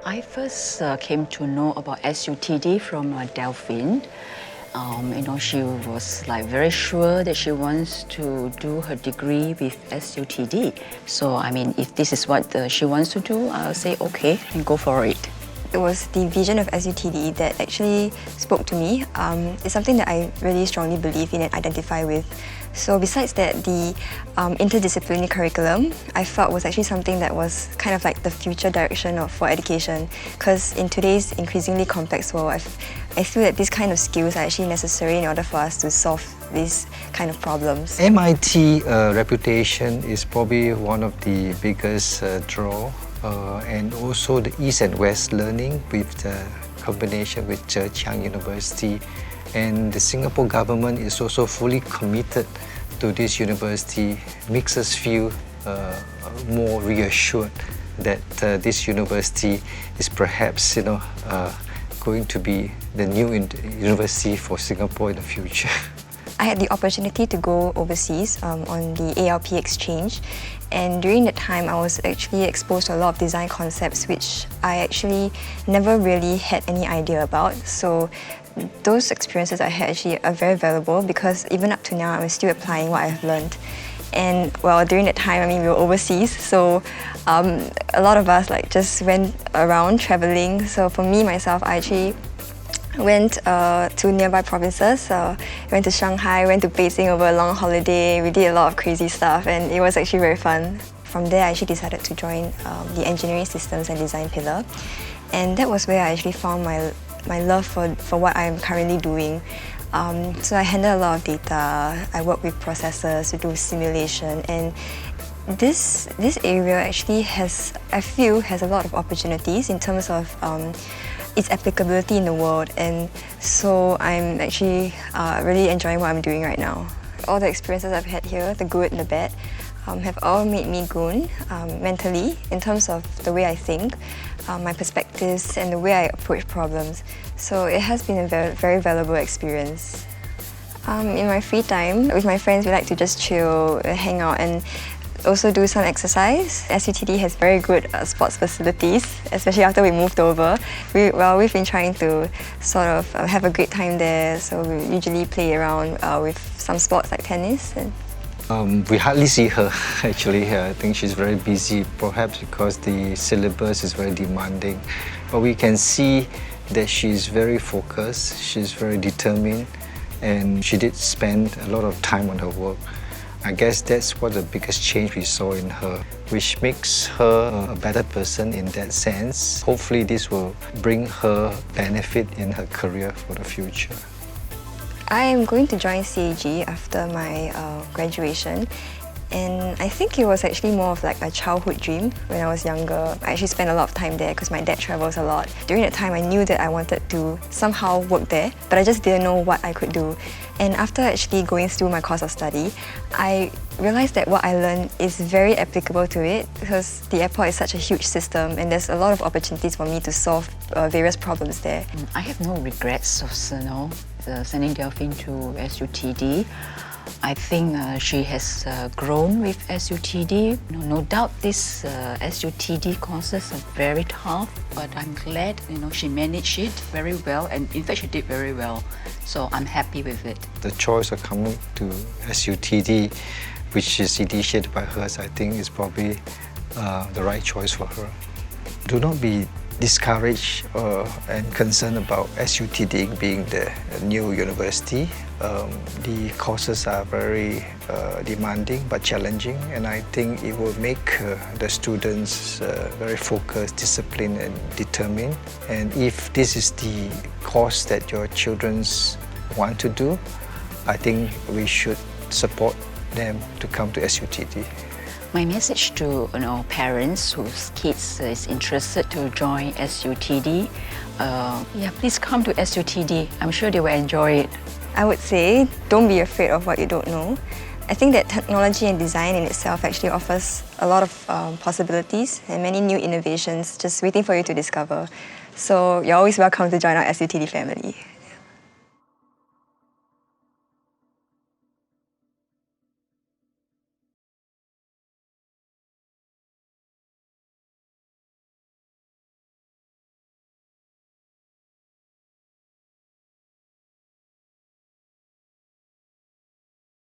I first came to know about SUTD from Delphine. She was like very sure that she wants to do her degree with SUTD. So, if this is what she wants to do, I'll say okay and go for it. It was the vision of SUTD that actually spoke to me. It's something that I really strongly believe in and identify with. So besides that, the interdisciplinary curriculum I felt was actually something that was kind of like the future direction for education, because in today's increasingly complex world, I feel that these kind of skills are actually necessary in order for us to solve these kind of problems. MIT reputation is probably one of the biggest draw. And also the East and West learning with the combination with Zhejiang University. And the Singapore government is also fully committed to this university, makes us feel more reassured that this university is perhaps going to be the new university for Singapore in the future. I had the opportunity to go overseas on the ALP exchange, and during that time I was actually exposed to a lot of design concepts which I actually never really had any idea about. So those experiences I had actually are very valuable, because even up to now I'm still applying what I've learned. And well, during that time, we were overseas, so a lot of us just went around traveling. So for me, myself, I actually went to nearby provinces, went to Shanghai, went to Beijing over a long holiday. We did a lot of crazy stuff and it was actually very fun. From there, I actually decided to join the Engineering Systems and Design pillar. And that was where I actually found my love for what I'm currently doing. So I handle a lot of data, I work with processors to do simulation, and this area actually I feel has a lot of opportunities in terms of its applicability in the world, and so I'm actually really enjoying what I'm doing right now. All the experiences I've had here, the good and the bad, have all made me grown mentally in terms of the way I think, my perspectives and the way I approach problems. So it has been a very valuable experience. In my free time, with my friends, we like to just chill, hang out and also do some exercise. SUTD has very good sports facilities, especially after we moved over. We've been trying to sort of have a great time there, so we usually play around with some sports like tennis. We hardly see her actually. I think she's very busy, perhaps because the syllabus is very demanding. But we can see that she's very focused, she's very determined, and she did spend a lot of time on her work. I guess that's what the biggest change we saw in her, which makes her a better person in that sense. Hopefully this will bring her benefit in her career for the future. I am going to join CAG after my graduation, and I think it was actually more of like a childhood dream when I was younger. I actually spent a lot of time there because my dad travels a lot. During that time I knew that I wanted to somehow work there, but I just didn't know what I could do. And after actually going through my course of study, I realized that what I learned is very applicable to it, because the airport is such a huge system and there's a lot of opportunities for me to solve various problems there. I have no regrets of sending Delphine to SUTD. I think she has grown with SUTD. No doubt these SUTD courses are very tough, but I'm glad she managed it very well, and in fact she did very well. So I'm happy with it. The choice of coming to SUTD, which is initiated by her, I think is probably the right choice for her. Do not be discouraged and concerned about SUTD being the new university. The courses are very demanding but challenging, and I think it will make the students very focused, disciplined and determined. And if this is the course that your children want to do, I think we should support them to come to SUTD. My message to parents whose kids is interested to join SUTD, please come to SUTD. I'm sure they will enjoy it. I would say, don't be afraid of what you don't know. I think that technology and design in itself actually offers a lot of possibilities and many new innovations just waiting for you to discover. So you're always welcome to join our SUTD family.